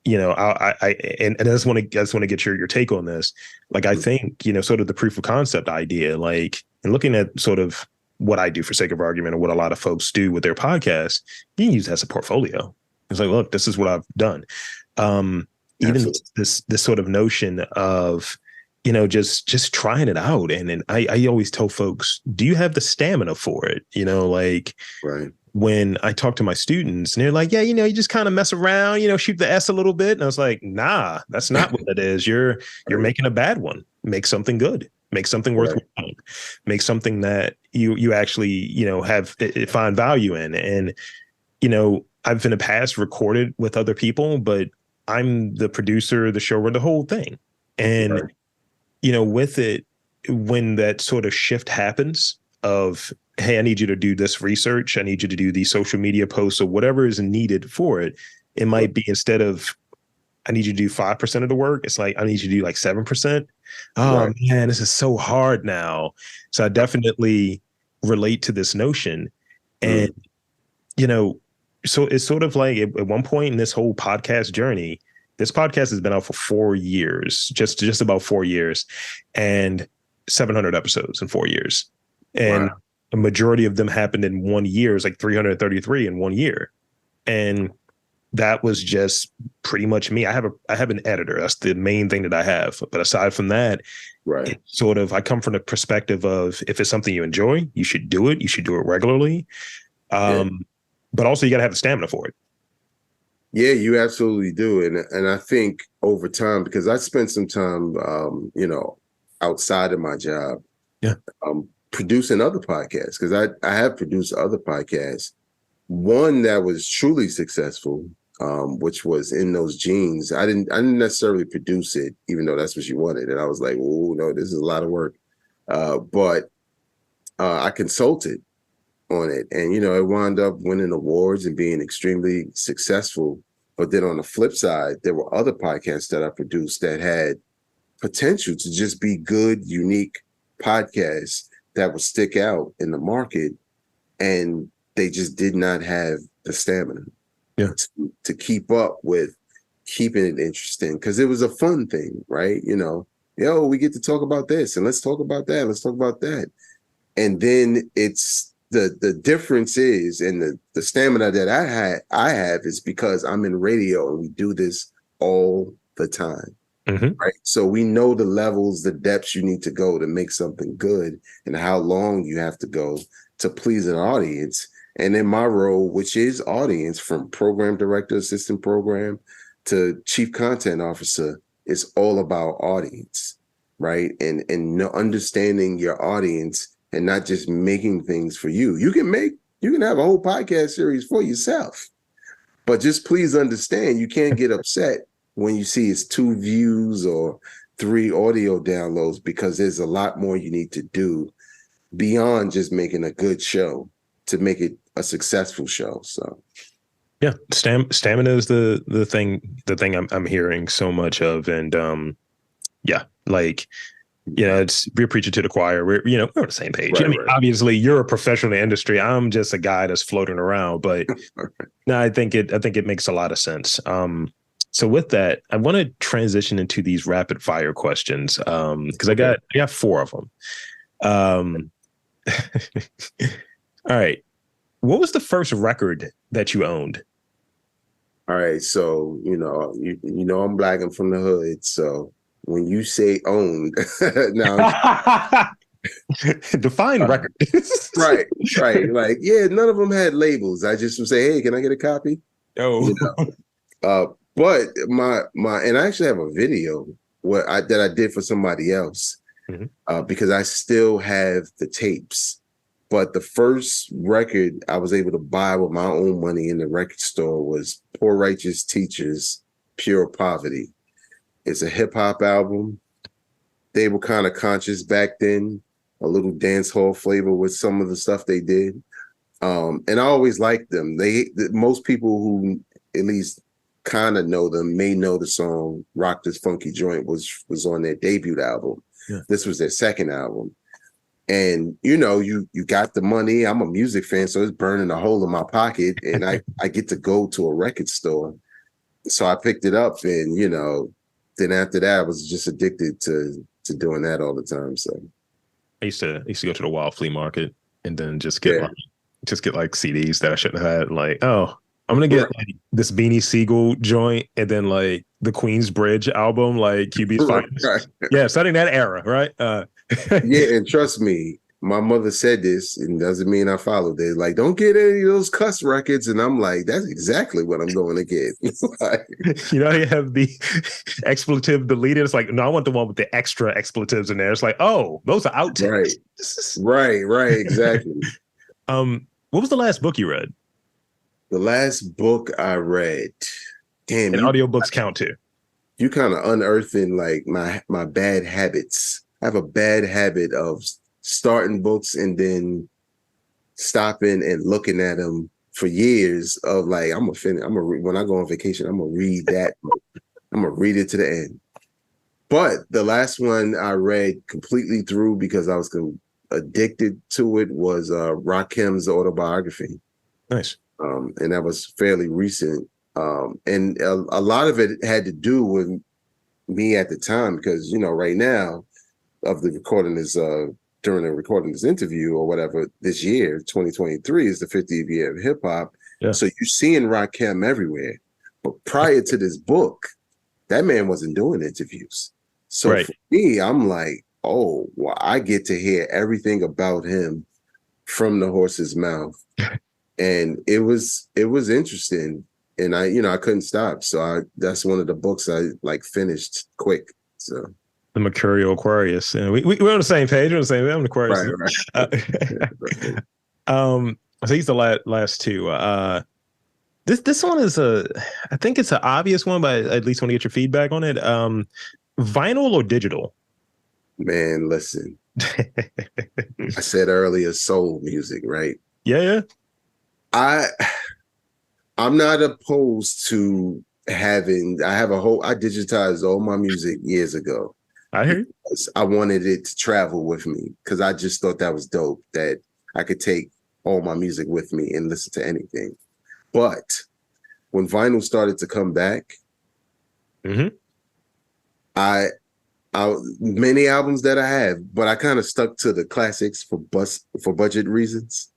I just want to get your take on this. Like, I think, sort of the proof of concept idea, like, and looking at sort of what I do for sake of argument or what a lot of folks do with their podcasts, you can use that as a portfolio. It's like, look, this is what I've done. Even this sort of notion of, just trying it out. And I always tell folks, do you have the stamina for it?
Right.
When I talk to my students and they're like, yeah, you just kind of mess around, shoot the S a little bit. And I was like, nah, that's not what it is. You're making a bad one. Make something good. Make something worthwhile. Make something that you actually, find value in. And, I've in the past recorded with other people, but I'm the producer, the showrunner, the whole thing. And, with it, when that sort of shift happens of, hey, I need you to do this research, I need you to do these social media posts or whatever is needed for it, it might be instead of, I need you to do 5% of the work, it's like, I need you to do like 7%. Oh man, this is so hard now. So I definitely relate to this notion. And, so it's sort of like at one point in this whole podcast journey, this podcast has been out for 4 years, just about 4 years, and 700 episodes in 4 years. And a majority of them happened in 1 year. It's like 333 in 1 year. And that was just pretty much me. I have an editor. That's the main thing that I have. But aside from that, it's sort of, I come from the perspective of, if it's something you enjoy, you should do it. You should do it regularly. But also you got to have the stamina for it.
Yeah, you absolutely do. And I think over time, because I spent some time, outside of my job, producing other podcasts, because I have produced other podcasts. One that was truly successful, which was In Those Jeans. I didn't necessarily produce it, even though that's what she wanted. And I was like, oh no, this is a lot of work. But I consulted on it, and it wound up winning awards and being extremely successful. But then on the flip side, there were other podcasts that I produced that had potential to just be good, unique podcasts that would stick out in the market, and they just did not have the stamina to keep up with keeping it interesting, because it was a fun thing, right? We get to talk about this, and let's talk about that, let's talk about that. And then it's the difference is, and the stamina that I have is because I'm in radio and we do this all the time. Right. So we know the levels, the depths you need to go to make something good, and how long you have to go to please an audience. And in my role, which is audience, from program director, assistant program to chief content officer, is all about audience, right? And understanding your audience and not just making things for you. You can have a whole podcast series for yourself, but just please understand, you can't get upset when you see it's 2 views or 3 audio downloads, because there's a lot more you need to do beyond just making a good show to make it a successful show. So
yeah, stamina is the thing I'm hearing so much of. And we're preaching to the choir. We're on the same page. Obviously you're a professional in the industry. I'm just a guy that's floating around, but no, I think it makes a lot of sense. So with that, I want to transition into these rapid fire questions, because I got 4 of them. All right. What was the first record that you owned?
All right. So, I'm Black and from the hood. So when you say owned, now
define record.
Right. Like, none of them had labels. I just would say, hey, can I get a copy? But my and I actually have a video that I did for somebody else. because I still have the tapes. But the first record I was able to buy with my own money in the record store was Poor Righteous Teachers, Pure Poverty. It's a hip hop album. They were kind of conscious back then, a little dance hall flavor with some of the stuff they did. And I always liked them. Most people who at least kind of know them may know the song Rock This Funky Joint was on their debut album. Yeah. This was their second album. And, you got the money. I'm a music fan, so it's burning a hole in my pocket. And I get to go to a record store. So I picked it up and, then after that, I was just addicted to doing that all the time. So
I used to go to the wild flea market and then just get like CDs that I shouldn't have had. Like, oh, I'm gonna get like this Beanie Siegel joint and then like the Queensbridge album, like QB's Finest. Right. Yeah, starting that era, right?
Yeah, and trust me, my mother said this, and doesn't mean I followed it. Like, don't get any of those cuss records, and I'm like, that's exactly what I'm going to get. Like,
you have the expletive deleted. It's like, no, I want the one with the extra expletives in there. It's like, oh, those are outtakes.
Right, exactly.
What was the last book you read?
The last book I read, damn.
And audiobooks count too.
You kind of unearthing like my bad habits. I have a bad habit of starting books and then stopping and looking at them for years of like, when I go on vacation, I'm going to read that book. I'm going to read it to the end. But the last one I read completely through because I was addicted to it was Rakim's autobiography.
Nice.
And that was fairly recent. And a lot of it had to do with me at the time because, right now of the recording is during the recording this interview or whatever this year, 2023 is the 50th year of hip hop. Yeah. So you're seeing Rakim everywhere. But prior to this book, that man wasn't doing interviews. So for me, I'm like, oh, well, I get to hear everything about him from the horse's mouth. And it was interesting. And I couldn't stop. So that's one of the books I like finished quick. So
the Mercurial Aquarius. And we're on the same page. We're on the same page. I'm the Aquarius.
Right.
So these are the last two. This one is I think it's an obvious one, but I at least want to get your feedback on it. Vinyl or digital?
Man, listen. I said earlier, soul music, right?
Yeah.
I'm not opposed to I digitized all my music years ago.
I hear you.
I wanted it to travel with me because I just thought that was dope that I could take all my music with me and listen to anything. But when vinyl started to come back, I many albums that I have, but I kind of stuck to the classics for budget reasons.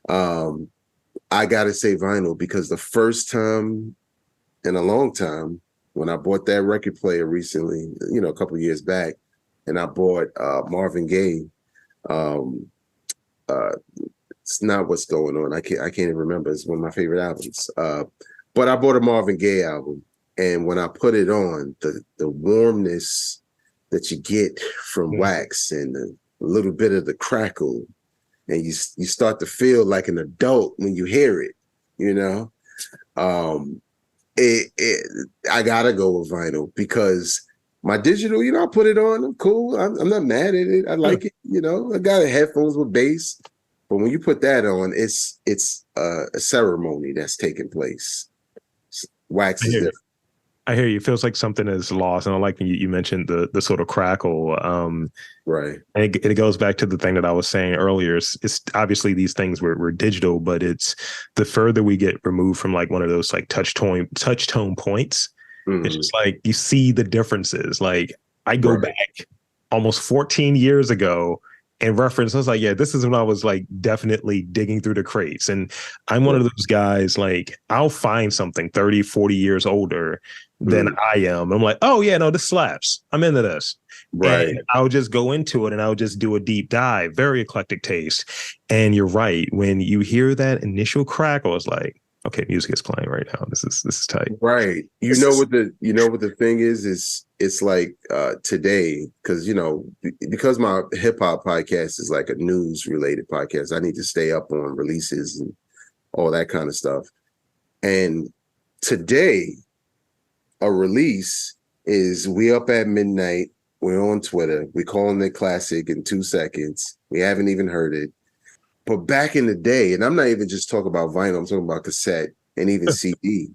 I gotta say vinyl because the first time in a long time when I bought that record player recently, a couple of years back, and I bought Marvin Gaye. It's not What's Going On. I can't even remember. It's one of my favorite albums. But I bought a Marvin Gaye album, and when I put it on, the warmness that you get from wax and a little bit of the crackle, and you start to feel like an adult when you hear it, I gotta go with vinyl because my digital, I put it on, I'm cool. I'm not mad at it. I like it, I got headphones with bass, but when you put that on, it's a ceremony that's taking place. Wax is different.
I hear you. It feels like something is lost. And I like you mentioned the sort of crackle.
Right.
And it goes back to the thing that I was saying earlier. It's obviously these things were digital, but it's the further we get removed from like one of those like touch tone points, it's just like you see the differences. Like I go back almost 14 years ago and reference, I was like, yeah, this is when I was like definitely digging through the crates. And I'm one of those guys, like I'll find something 30, 40 years older than I am. I'm like, oh yeah, no, this slaps. I'm into this. Right. And I'll just go into it and I'll just do a deep dive, very eclectic taste. And you're right. When you hear that initial crackle, it's like, Okay, music is playing right now. This is tight.
Right. You know what the thing is it's like today, because because my hip hop podcast is like a news related podcast, I need to stay up on releases and all that kind of stuff. And today, a release is we up at midnight, we're on Twitter, we calling it classic in 2 seconds. We haven't even heard it. But back in the day, and I'm not even just talking about vinyl, I'm talking about cassette and even CD.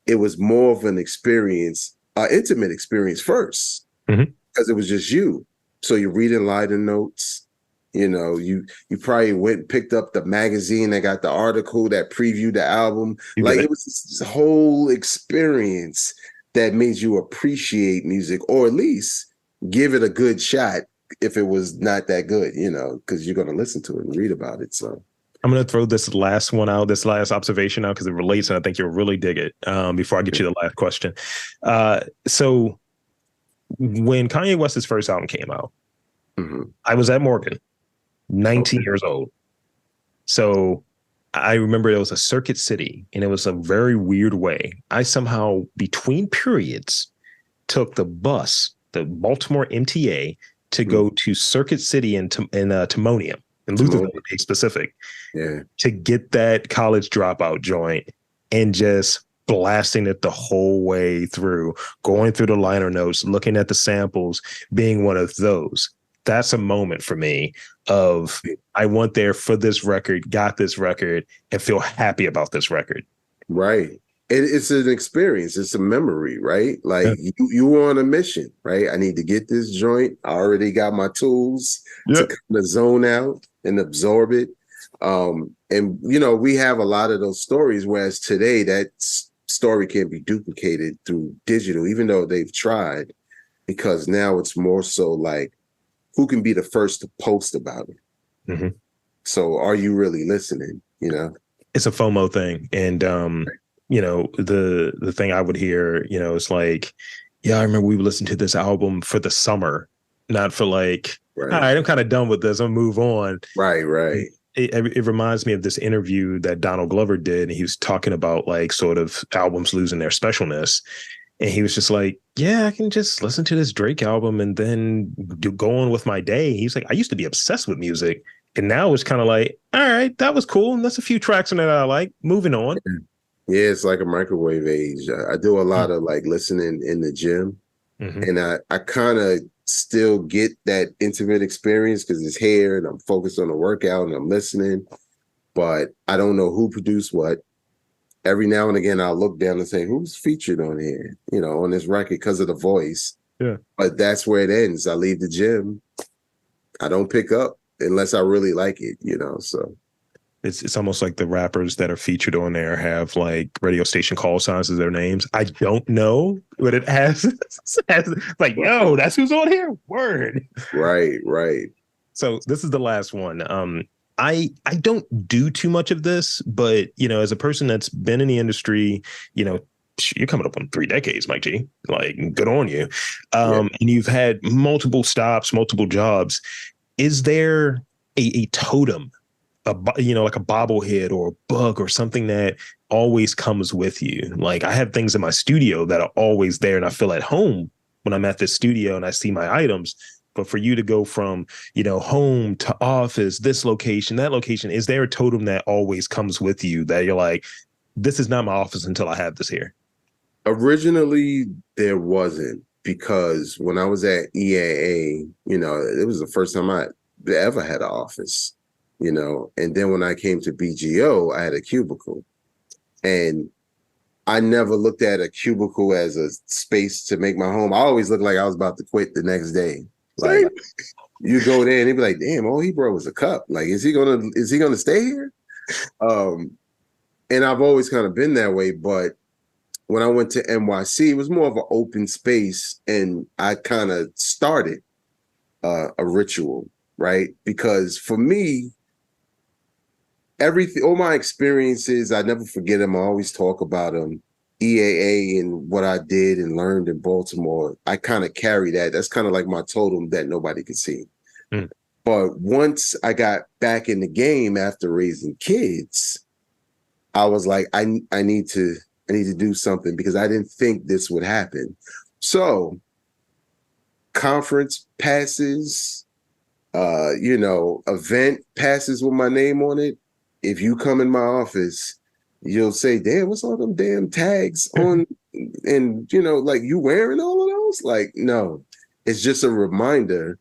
It was more of an experience, intimate experience first, because it was just you. So you're reading liner notes. You probably went and picked up the magazine that got the article that previewed the album. It was this whole experience that made you appreciate music, or at least give it a good shot if it was not that good, because you're going to listen to it and read about it. So
I'm going to throw this last observation out because it relates, and I think you'll really dig it before I get you the last question. So when Kanye West's first album came out, I was at Morgan, 19 years old. So I remember it was a Circuit City, and it was a very weird way. I somehow, between periods, took the bus, the Baltimore MTA, to go to Circuit City in Timonium, in Lutherville to be specific, to get that college dropout joint and just blasting it the whole way through, going through the liner notes, looking at the samples, being one of those. That's a moment for me of I went there for this record, got this record, and feel happy about this record.
Right. It's an experience. It's a memory, right? Like you were on a mission, right? I need to get this joint. I already got my tools to kind of zone out and absorb it. And we have a lot of those stories, whereas today that story can't be duplicated through digital, even though they've tried, because now it's more so like who can be the first to post about it. So are you really listening?
It's a FOMO thing. And the thing I would hear, it's like, yeah, I remember we would listen to this album for the summer, not for like, all right, I'm kind of done with this, I'll move on.
Right.
It reminds me of this interview that Donald Glover did, and he was talking about like sort of albums losing their specialness. And he was just like, yeah, I can just listen to this Drake album and then go on with my day. He's like, I used to be obsessed with music, and now it's kind of like, all right, that was cool, and that's a few tracks in that I like, moving on.
Yeah, it's like a microwave age. I do a lot of like listening in the gym, and I kind of still get that intimate experience because it's here and I'm focused on the workout and I'm listening, but I don't know who produced what. Every now and again, I'll look down and say, who's featured on here, on this record because of the voice. Yeah. But that's where it ends. I leave the gym. I don't pick up unless I really like it, so.
It's almost like the rappers that are featured on there have like radio station call signs as their names. I don't know what it has. Like, yo, that's who's on here. Word.
Right.
So this is the last one. I don't do too much of this, but as a person that's been in the industry, you're coming up on 3 decades, Mike G. Like, good on you. And you've had multiple stops, multiple jobs. Is there a totem? Like a bobblehead or a bug or something that always comes with you? Like, I have things in my studio that are always there, and I feel at home when I'm at this studio and I see my items. But for you to go from, home to office, this location, that location, is there a totem that always comes with you that you're like, this is not my office until I have this here?
Originally, there wasn't, because when I was at EAA, it was the first time I ever had an office. And then when I came to BGO, I had a cubicle, and I never looked at a cubicle as a space to make my home. I always looked like I was about to quit the next day. Like, you go there and they'd be like, damn, all he brought was a cup. Like, is he gonna stay here? And I've always kind of been that way. But when I went to NYC, it was more of an open space, and I kind of started a ritual, right? Because for me, all my experiences, I never forget them. I always talk about them. EAA and what I did and learned in Baltimore, I kind of carry that. That's kind of like my totem that nobody can see. But once I got back in the game after raising kids, I was like, I need to do something because I didn't think this would happen. So conference passes, event passes with my name on it. If you come in my office, you'll say, damn, what's all them damn tags on? And, like, you wearing all of those? Like, no, it's just a reminder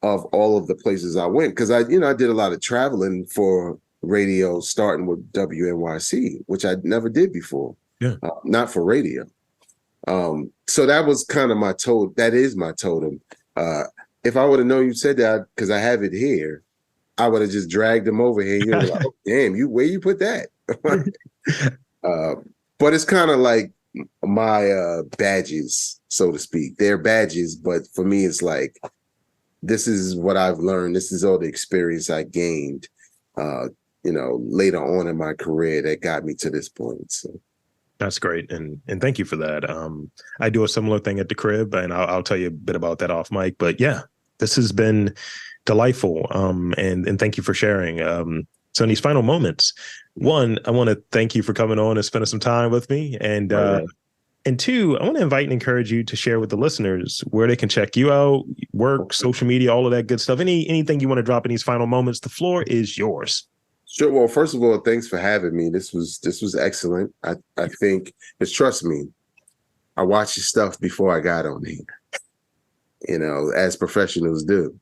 of all of the places I went. Cause I did a lot of traveling for radio, starting with WNYC, which I never did before.
Yeah.
Not for radio. So that was kind of my totem. That is my totem. If I would have known you said that, because I have it here, I would have just dragged them over here. You're like, oh, damn, where you put that? But it's kind of like my badges, so to speak. They're badges, but for me, it's like, this is what I've learned. This is all the experience I gained, later on in my career that got me to this point. So.
That's great. And thank you for that. I do a similar thing at the crib, and I'll tell you a bit about that off mic. But yeah, this has been delightful. And thank you for sharing. So in these final moments, one, I want to thank you for coming on and spending some time with me. And and two, I want to invite and encourage you to share with the listeners where they can check you out, work, social media, all of that good stuff. Anything you want to drop in these final moments, the floor is yours.
Sure. Well, first of all, thanks for having me. This was excellent. I think, because trust me, I watched your stuff before I got on here, as professionals do.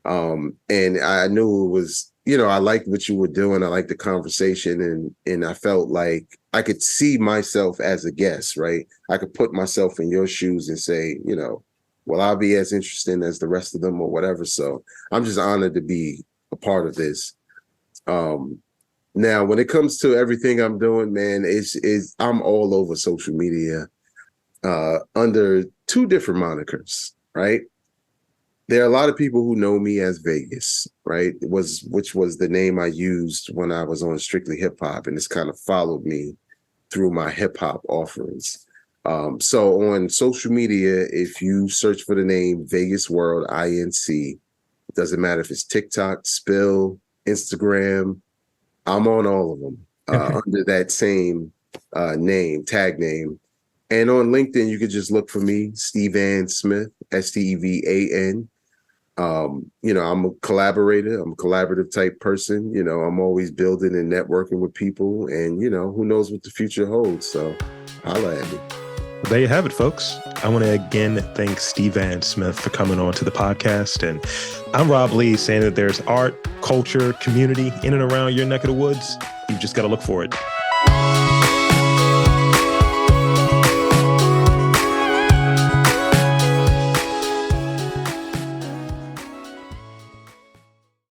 And I knew it was, I liked what you were doing. I liked the conversation, and I felt like I could see myself as a guest, right? I could put myself in your shoes and say, well, I'll be as interesting as the rest of them or whatever. So I'm just honored to be a part of this. Now, when it comes to everything I'm doing, man, I'm all over social media under two different monikers, right? There are a lot of people who know me as Vegas, right? Which was the name I used when I was on Strictly Hip Hop, and it's kind of followed me through my hip hop offerings. So on social media, if you search for the name Vegas World INC, it doesn't matter if it's TikTok, Spill, Instagram, I'm on all of them under that same tag name. And on LinkedIn, you could just look for me, Stevan Smith, Stevan. I'm a collaborator. I'm a collaborative type person. I'm always building and networking with people, and, who knows what the future holds. So holla at me.
There you have it, folks. I want to again thank Stevan Smith for coming on to the podcast. And I'm Rob Lee, saying that there's art, culture, community in and around your neck of the woods. You've just got to look for it.